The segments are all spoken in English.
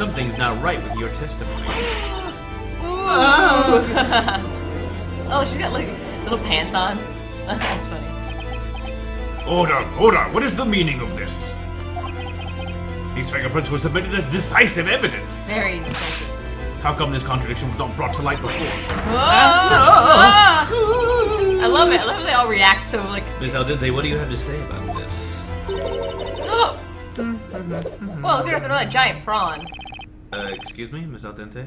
Something's not right with your testimony. Ooh. Oh, she's got like little pants on. That's funny. Order! What is the meaning of this? These fingerprints were submitted as decisive evidence. Very decisive. How come this contradiction was not brought to light before? I love it. I love how they all react so like. Miss Al Dente, what do you have to say about this? Well, look at her throw that giant prawn. Excuse me, Miss Al Dente?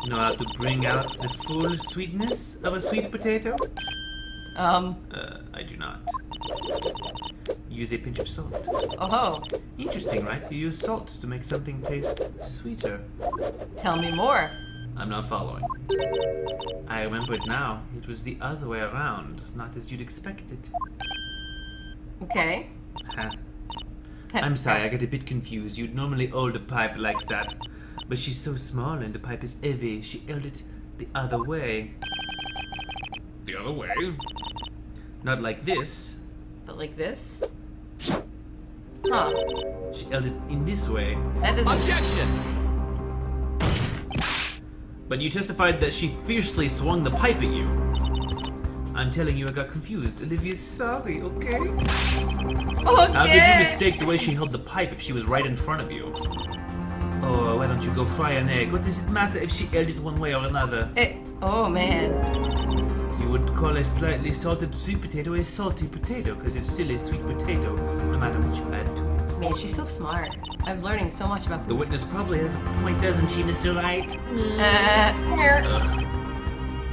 Know how to bring out the full sweetness of a sweet potato? I do not. Use a pinch of salt. Oh. Interesting, right? You use salt to make something taste sweeter. Tell me more. I'm not following. I remember it now. It was the other way around, not as you'd expect it. Okay. Huh. I'm sorry, I got a bit confused. You'd normally hold a pipe like that, but she's so small and the pipe is heavy. She held it the other way. The other way? Not like this. But like this? Huh. She held it in this way. That doesn't. Objection! But you testified that she fiercely swung the pipe at you. I'm telling you I got confused. Olivia's sorry, okay? Okay. How could you mistake the way she held the pipe if she was right in front of you? Oh, why don't you go fry an egg? What does it matter if she held it one way or another? Oh, man. You would call a slightly salted sweet potato a salty potato because it's still a sweet potato, no matter what you add to it. Man, she's so smart. I'm learning so much about food. The witness probably has a point, doesn't she, Mr. Wright? Ugh.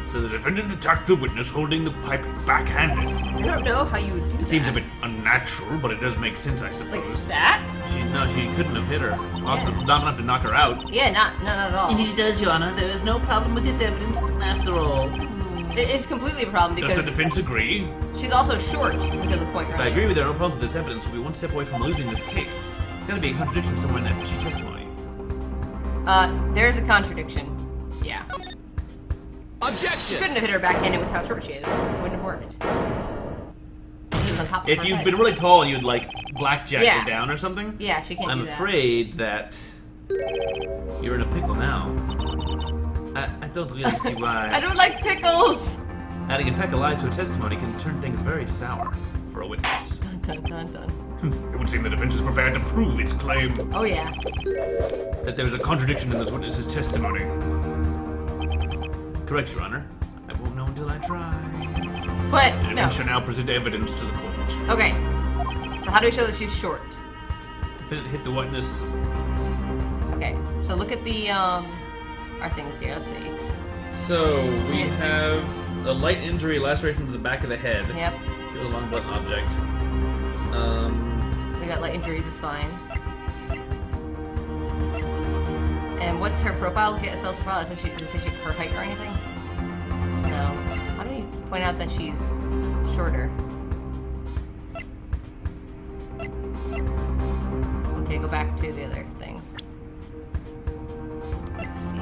So the defendant attacked the witness holding the pipe backhanded. I don't know how you would do that. It seems a bit unnatural, but it does make sense, I Like suppose. that? She couldn't have hit her. Also, not enough to knock her out. Yeah, not at all. Indeed it does, Your Honor. There is no problem with this evidence, after all. It's completely a problem Does because the defense agree? she's also short. Is the other point, right? I agree with there are no problems with this evidence. We'll be one step away from losing this case. There's gotta be a contradiction somewhere in that fishy testimony. There's a contradiction. Yeah. Objection! She couldn't have hit her backhanded with how short she is. It wouldn't have worked. She was on top of If her you'd head. been really tall and you'd like blackjack Yeah. her down or something, Yeah, she can't I'm do that. afraid that you're in a pickle now. I don't really see why. I don't like pickles! Adding a peck of lies to a testimony can turn things very sour for a witness. Dun dun dun dun. It would seem the defense is prepared to prove its claim Oh yeah. that there is a contradiction in this witness's testimony. Correct, Your Honor. I won't know until I try. But, The no. defense shall now present evidence to the court. Okay. So how do we show that she's short? Defendant hit the witness. Okay. So look at the, our things here. Let's see. So, we Yeah. have a light injury, laceration to the back of the head. Yep. To a long blunt object. We got light injuries, it's fine. And what's her profile? Look at Espella's profile. Does it say her height or anything? No. How do we point out that she's shorter? Okay, go back to the other things. Let's see.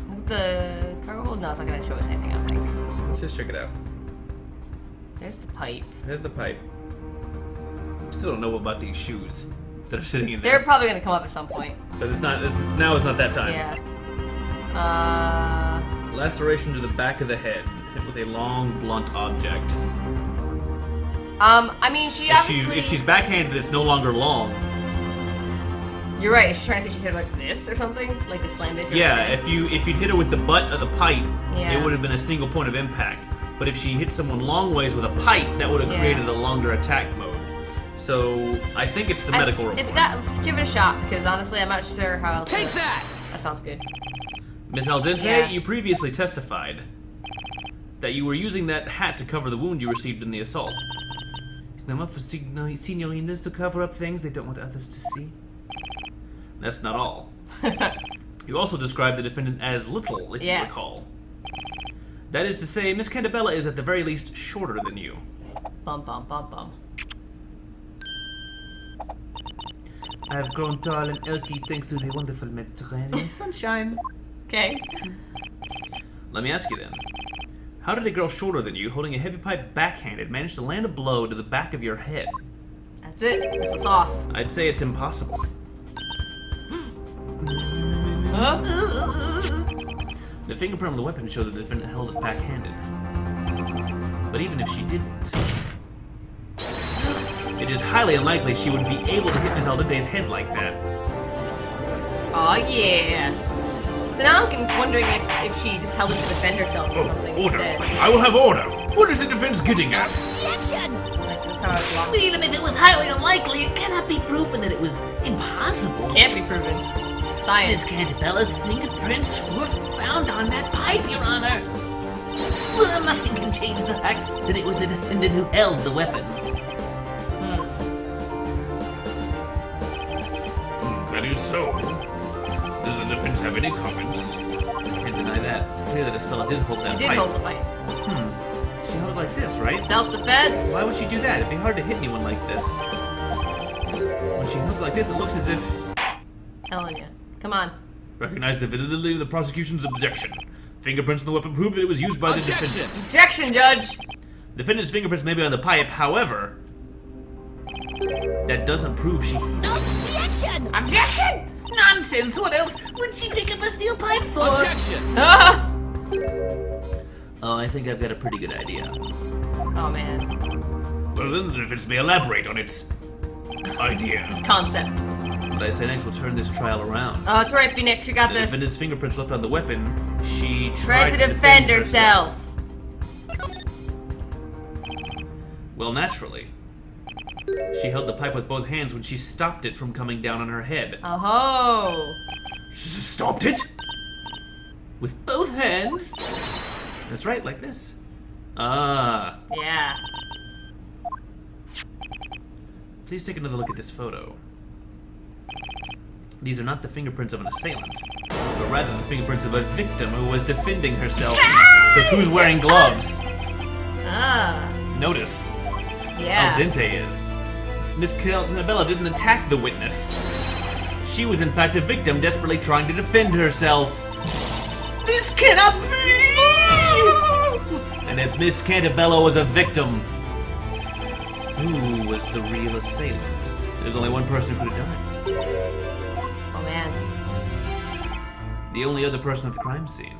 Look at the cargo hold. No, it's not going to show us anything, I don't think. Let's just check it out. There's the pipe. There's the pipe. Still don't know about these shoes that are sitting in They're there. probably going to come up at some point. But now is not that time. Yeah. Laceration to the back of the head, hit with a long, blunt object. I mean, she obviously... If she's backhanded, it's no longer long. You're right. She's trying to say she hit her like this or something, like just slammed it. Yeah, if you'd hit her with the butt of the pipe, Yeah. it would have been a single point of impact. But if she hit someone long ways with a pipe, that would have Yeah. created a longer attack mode. So I think it's the medical report. It's got. Give it a shot because honestly, I'm not sure how else. Take that! That sounds good. Ms. Al Dente, Yeah. you previously testified that you were using that hat to cover the wound you received in the assault. It's normal for signorinas to cover up things they don't want others to see. That's not all. You also described the defendant as little, if you Yes. recall. That is to say, Miss Candabella is at the very least shorter than you. Bum bum bum bum. I have grown tall and healthy thanks to the wonderful Mediterranean sunshine. Okay. Let me ask you then. How did a girl shorter than you, holding a heavy pipe backhanded, manage to land a blow to the back of your head? That's it. That's the sauce. I'd say it's impossible. Huh? The fingerprint on the weapon showed that the defendant held it back-handed. But even if she didn't, it is highly unlikely she would be able to hit Miss Aldente's head like that. Oh yeah. So now I'm wondering if she just held it to defend herself or something Order! instead. I will have order! What is the defense getting at? Objection! Like that's how it blocks. Even if it was highly unlikely, it cannot be proven that it was impossible. Can't be proven. Miss Science. Cantabella's fingerprints were found on that pipe, Your Honor. Well, nothing can change the fact that it was the defendant who held the weapon. That is so. Does the defense have any comments? Can't deny that. It's clear that Espella did hold that She did pipe. hold the pipe. She held it like this, right? Self-defense. Why would she do that? It'd be hard to hit anyone like this. When she holds it like this, it looks as if... Telling you. Come on. Recognize the validity of the prosecution's objection. Fingerprints on the weapon prove that it was used by the defendant. Objection, Judge. The defendant's fingerprints may be on the pipe, however... that doesn't prove she... Objection! Objection. Nonsense! What else would she pick up a steel pipe for? Ah! Oh, I think I've got a pretty good idea. Oh man. Well, then the defense may elaborate on its... idea. Concept. What I say next will turn this trial around. Oh, that's right, Phoenix. You got The this. defendant's fingerprints left on the weapon. She Tried to defend herself. Well, naturally. She held the pipe with both hands when she stopped it from coming down on her head. Oh. Stopped it? With both hands? That's right, like this. Ah. Yeah. Please take another look at this photo. These are not the fingerprints of an assailant, but rather the fingerprints of a victim who was defending herself. Because who's wearing gloves? Ah. Notice. Yeah. Al dente is. Miss Cantabella didn't attack the witness. She was in fact a victim desperately trying to defend herself. This cannot be! And if Miss Cantabella was a victim, who was the real assailant? There's only one person who could have done it. Oh man. The only other person at the crime scene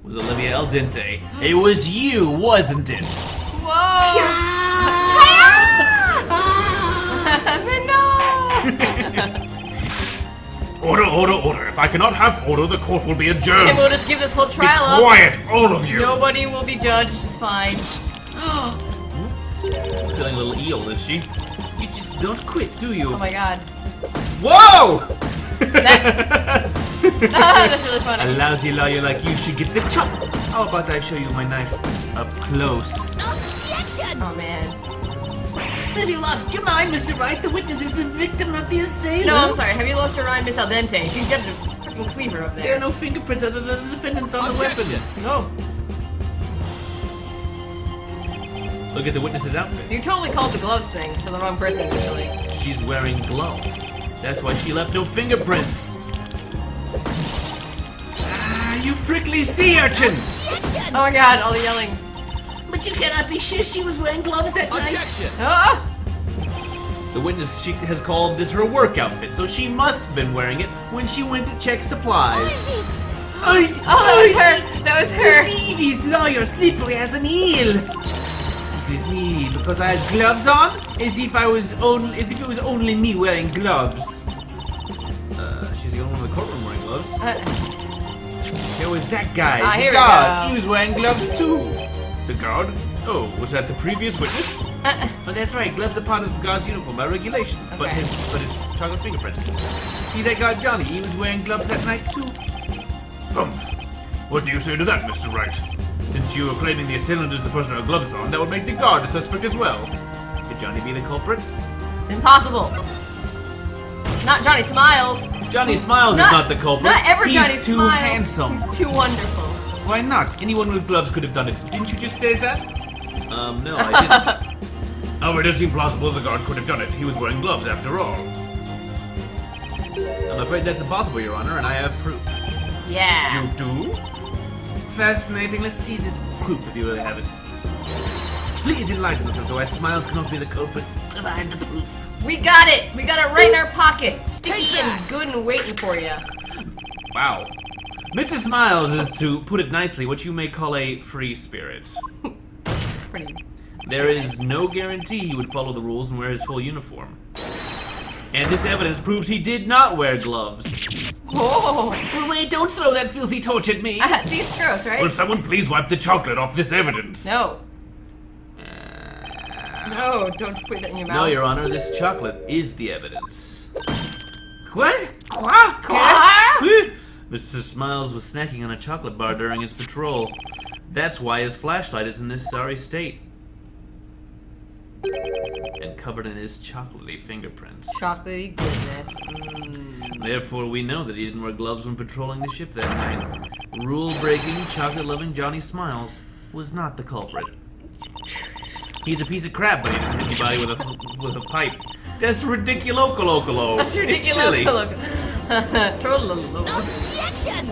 was Olivia Al dente. It was you, wasn't it? Whoa. No. Order, order, order. If I cannot have order, the court will be adjourned. And we'll just give this whole Be trial up. quiet, all of you. Nobody will be judged. It's fine. Feeling a little eel, is she? You just don't quit, do you? Oh my god. Whoa! That's really funny. A lousy lawyer like you should get the chop. How about I show you my knife up close? Objection! Oh man. Have you lost your mind, Mr. Wright? The witness is the victim, not the assailant. No, I'm sorry. Have you lost your mind, Miss Al Dente? She's got a freaking cleaver up There there. are no fingerprints other than the defendant's on the weapon. No. Look at the witness's outfit. You totally called the gloves thing to the wrong person initially. She's wearing gloves. That's why she left no fingerprints. Ah, you prickly sea urchin! Objection! Oh my god, all the yelling. But you cannot be sure she was wearing gloves that night. Ah! The witness she has called this her work outfit, so she must have been wearing it when she went to check supplies. Oh, that was her. That was her. Beavy's lawyer slippery as an eel. It is me because I had gloves on, as if it was only me wearing gloves. She's the only one in the courtroom wearing gloves. There was that guy, here the we guard. go. He was wearing gloves too. The guard? Oh, was that the previous witness? Oh, that's right. Gloves are part of the guard's uniform by regulation. But Okay. his chocolate fingerprints. See that guard Johnny? He was wearing gloves that night too. Humph. What do you say to that, Mr. Wright? Since you are claiming the assailant is the person with gloves on, that would make the guard a suspect as well. Could Johnny be the culprit? It's impossible. Not Johnny Smiles. Johnny Smiles is not the culprit. Not ever He's Johnny too Smiles. handsome. He's too wonderful. Why not? Anyone with gloves could have done it. Didn't you just say that? No, I didn't. Oh, it does seem plausible the guard could have done it. He was wearing gloves after all. I'm afraid that's impossible, Your Honor, and I have proof. Yeah. You do? Fascinating. Let's see this proof if you really have it. Please enlighten us as to why Smiles cannot be the culprit. Provide the proof. We got it! We got it right in our pocket! Sticky and good and waiting for you. Wow. Mr. Smiles is, to put it nicely, what you may call a free spirit. Pretty. There is no guarantee he would follow the rules and wear his full uniform. And this evidence proves he did not wear gloves. Oh! Well, wait, don't throw that filthy torch at me. See, it's gross, right? Will someone please wipe the chocolate off this evidence? No. No, don't put it in your mouth. No, Your Honor, this chocolate is the evidence. What? Quack? Quack? Mr. Smiles was snacking on a chocolate bar during his patrol. That's why his flashlight is in this sorry state. And covered in his chocolatey fingerprints. Chocolatey goodness. Therefore, we know that he didn't wear gloves when patrolling the ship that night. Rule-breaking, chocolate-loving Johnny Smiles was not the culprit. He's a piece of crap, but he didn't hit anybody with a pipe. That's ridiculous. That's ridiculous. It's silly. Objection!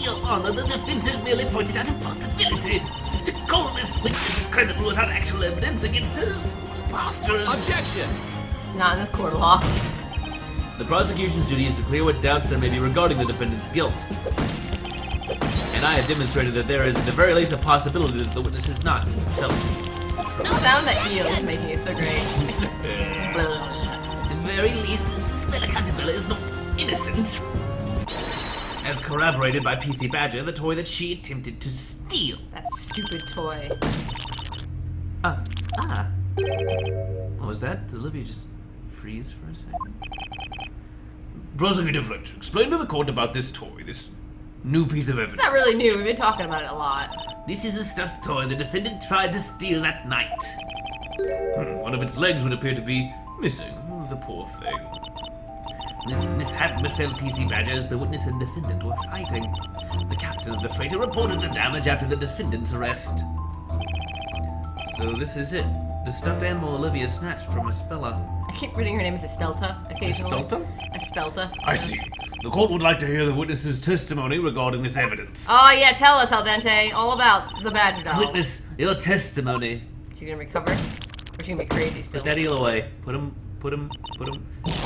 Your Honor, the defense has merely pointed out a possibility. To call this witness a criminal without actual evidence against her is preposterous. Objection! Not in this court of law. The prosecution's duty is to clear what doubts there may be regarding the defendant's guilt. And I have demonstrated that there is at the very least a possibility that the witness is not telling The sound that eel is making is so great. At the very least, Espella Cantabella is not innocent. As corroborated by PC Badger, the toy that she attempted to steal. That stupid toy. What was that? Did Olivia just freeze for a second? Prosecutor Fletcher, explain to the court about this toy, this new piece of evidence. It's not really new. We've been talking about it a lot. This is the stuffed toy the defendant tried to steal that night. One of its legs would appear to be missing. Oh, the poor thing. This mishap befell PC Badger as the witness and defendant were fighting. The captain of the freighter reported the damage after the defendant's arrest. So this is it. The stuffed animal Olivia snatched from Espella. I keep reading her name as Espelta occasionally. Espelta? Espelta. I see. The court would like to hear the witness's testimony regarding this evidence. Oh yeah, tell us, Al Dente, all about the Badger doll. Witness, your testimony. Is she gonna recover? Or is she gonna be crazy still? Put that eel away. Put him.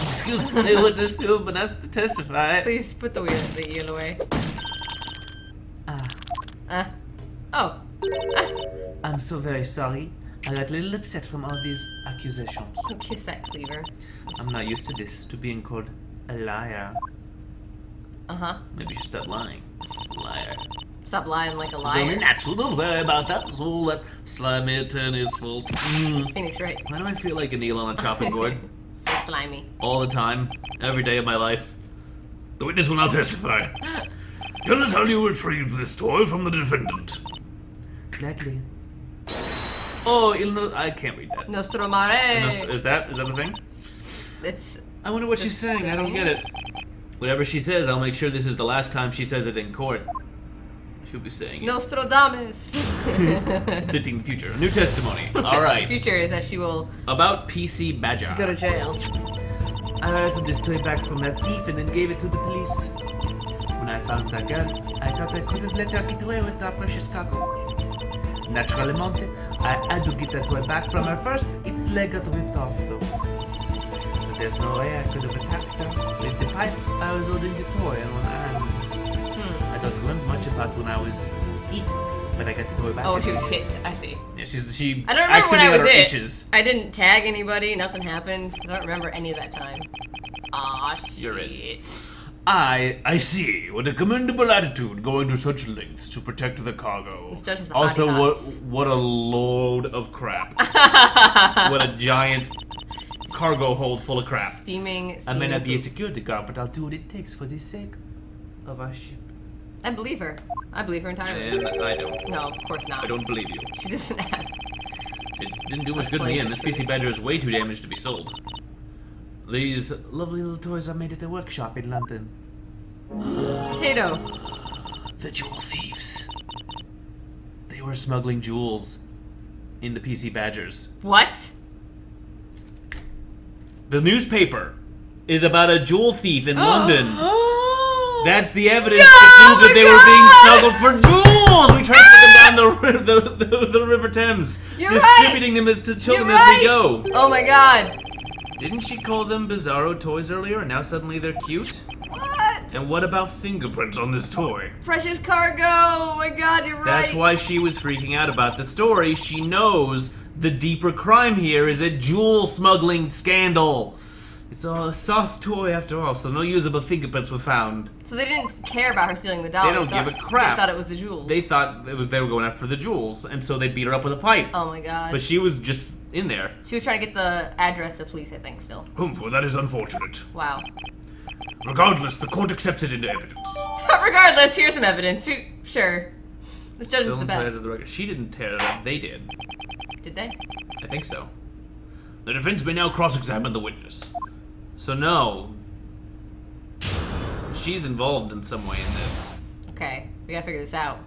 Excuse me, witness, you have been asked to testify. Please put the eel away. I'm so very sorry. I got a little upset from all these accusations. Don't kiss that cleaver. I'm not used to this, to being called a liar. Maybe you should stop lying. Liar. Stop lying like a It's only liar. natural, don't worry about that. It's all that slimy attorney's fault. Phoenix, right? Why do I feel like an eel on a chopping board? So slimy. All the time. Every day of my life. The witness will now testify. Tell us how you retrieved this toy from the defendant. Gladly. Oh, I can't read that. Nostro mare. Is that the thing? It's. I wonder what she's saying. I don't get it. Whatever she says, I'll make sure this is the last time she says it in court. She'll be saying it. Nostradamus. Predicting the future. New testimony. All right. Future is that she will About PC Badger. go to jail. I ransomed this toy back from that thief and then gave it to the police. When I found that girl, I thought I couldn't let her get away with that precious cargo. Naturally, I had to get that toy back from her first. Its leg got ripped off, though. But there's no way I could have attacked her. With the pipe, I was holding the toy in one hand. I don't remember much about when I was hit, but I got the toy back. Oh, at she was least. hit. I see. Yeah, she. I don't remember when I was accidentally it. got her H's. I didn't tag anybody. Nothing happened. I don't remember any of that time. Aw, shit. You're it. I see. What a commendable attitude, going to such lengths to protect the cargo. This judge has a Also, hottie what a load of crap. What a giant cargo hold full of crap. Steaming. I may not be a poop. security guard, but I'll do what it takes for the sake of our ship. I believe her. I believe her entirely. And I don't. No, of course not. I don't believe you. She doesn't have. It didn't do much good in the end. This PC Badger is way too damaged to be sold. These Lovely little toys are made at the workshop in London. Potato. The jewel thieves. They were smuggling jewels in the PC Badgers. What? The newspaper is about a jewel thief in London. That's the evidence to prove that they were being smuggled for jewels. We tracked them down the the River Thames, You're distributing them to children You're as we go. Oh my god. Didn't she call them bizarro toys earlier, and now suddenly they're cute? What? And what about fingerprints on this toy? Precious cargo. Oh my god, you're right. That's why she was freaking out about the story. She knows the deeper crime here is a jewel smuggling scandal. It's a soft toy after all, so no usable fingerprints were found. So they didn't care about her stealing the doll. They don't give a crap. They thought it was the jewels. They thought they were going after the jewels, and so they beat her up with a pipe. Oh my god. But she was just in there. She was trying to get the address of police, I think, still. Well, that is unfortunate. Wow. Regardless, the court accepts it into evidence. Regardless, here's some evidence. Sure. This judge is the best. The record. She didn't tear it up. They did. Did they? I think so. The defense may now cross-examine the witness. So no. She's involved in some way in this. Okay, we gotta figure this out.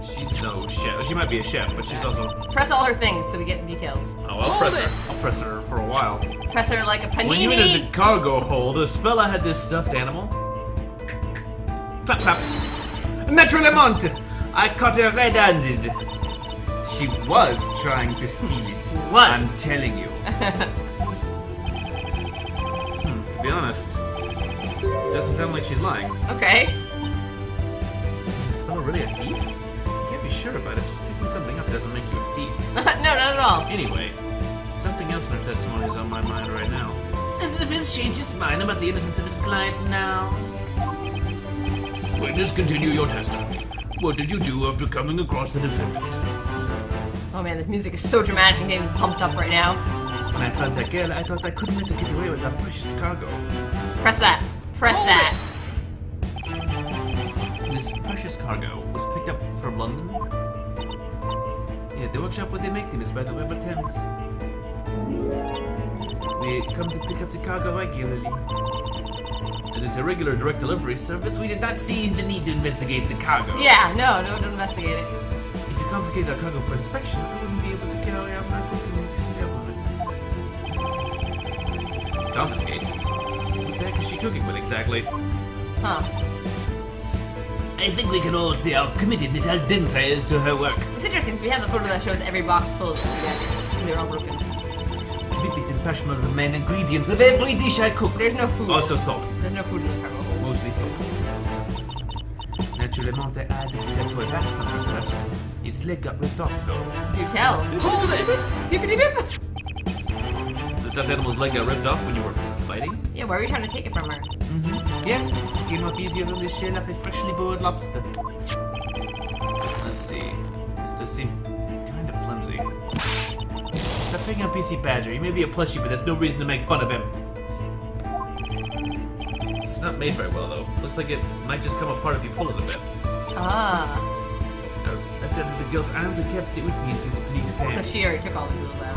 She's no chef. She might be a chef, but she's also... Press all her things so we get the details. Oh, I'll press her. I'll press her for a while. Press her like a panini. When you entered the cargo hold, Espella had this stuffed animal. Clap, clap. Naturellement, I caught her red-handed. She was trying to steal it. What? I'm telling you. To be honest, doesn't sound like she's lying. Okay. Is Espella really a thief? You can't be sure about it. Just picking something up doesn't make you a thief. No, not at all. Anyway, something else in her testimony is on my mind right now. Has the defense changed his mind about the innocence of his client now? Witness, continue your testimony. What did you do after coming across the defendant? Oh man, this music is so dramatic and getting me pumped up right now. When I found that girl, I thought I couldn't let her get away with that precious cargo. Press that. Press that. This precious cargo was picked up from London. Yeah, the workshop where they make them is by the River Thames. We come to pick up the cargo regularly. As it's a regular direct delivery service, We did not see the need to investigate the cargo. Yeah, no, don't investigate it. If you confiscate our cargo for inspection, I wouldn't be able to carry out my cooking experiments. confiscate. What the heck is she cooking with exactly? Huh. I think we can all see how committed Miss Al Dente is to her work. It's interesting because we have the photo that shows every box full of fishy gadgets. They're all broken. Commitment and passion are the main ingredients of every dish I cook. There's no food. Also salt. There's no food in the cargo hold. Mostly salt. Naturellement, I had to get that toy back from her first. His leg got ripped off though. You tell. Hold it! Bippity bip! The stuffed animal's leg got ripped off when you were fighting? Yeah, why were you trying to take it from her? Yeah, it came off easier than the shell of a freshly boiled lobster. Let's see. This does seem kind of flimsy. Stop picking on PC Badger. He may be a plushie, but there's no reason to make fun of him. It's not made very well, though. Looks like it might just come apart if you pull it a bit. Ah. I bet that the girl's arms had kept it with me until the police came. So she already took all the jewels out.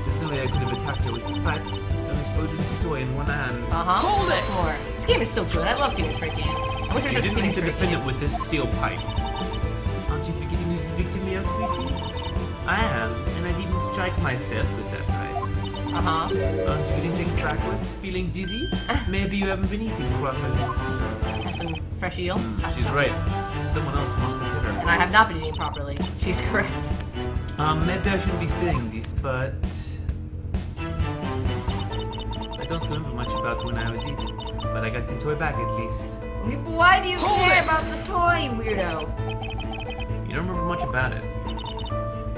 There's no way I could have attacked her with the pipe. I was holding the toy in one hand. Uh-huh. Hold it! More. This game is so good. I love Fingerprint games. I wish You there was a didn't hit the Fingerprint defendant game. with this steel pipe. Aren't you forgetting who's the victim here, sweetie? I am, and I didn't strike myself with that pipe. Uh-huh. Aren't you getting things backwards? Feeling dizzy? Maybe you haven't been eating properly. Have some fresh eel. She's right. Someone else must have hit her. And I have not been eating properly. She's correct. Maybe I shouldn't be saying this, but I don't remember much about when I was eating. But I got the toy back at least. Okay, but why do you care about the toy, you weirdo? You don't remember much about it.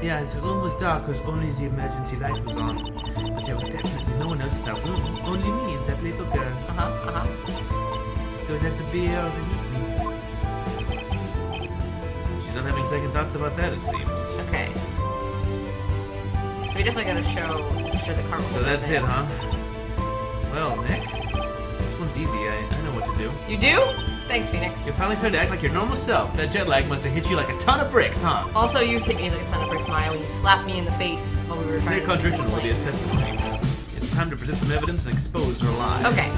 Yeah, the room was dark because only the emergency light was on. But there was definitely no one else in that room. Only me and that little girl. Uh-huh, uh-huh. So that the bear or the She's not having second thoughts about that, it seems. Okay. So we definitely gotta show the car. So that's it, huh? Well, Nick, this one's easy. I know what to do. You do? Thanks, Phoenix. You finally started to act like your normal self. That jet lag must have hit you like a ton of bricks, huh? Also, you hit me like a ton of bricks, Maya, when you slapped me in the face while we were trying Clear to contradiction sleep. will be his testimony. It's time to present some evidence and expose her lies. Okay.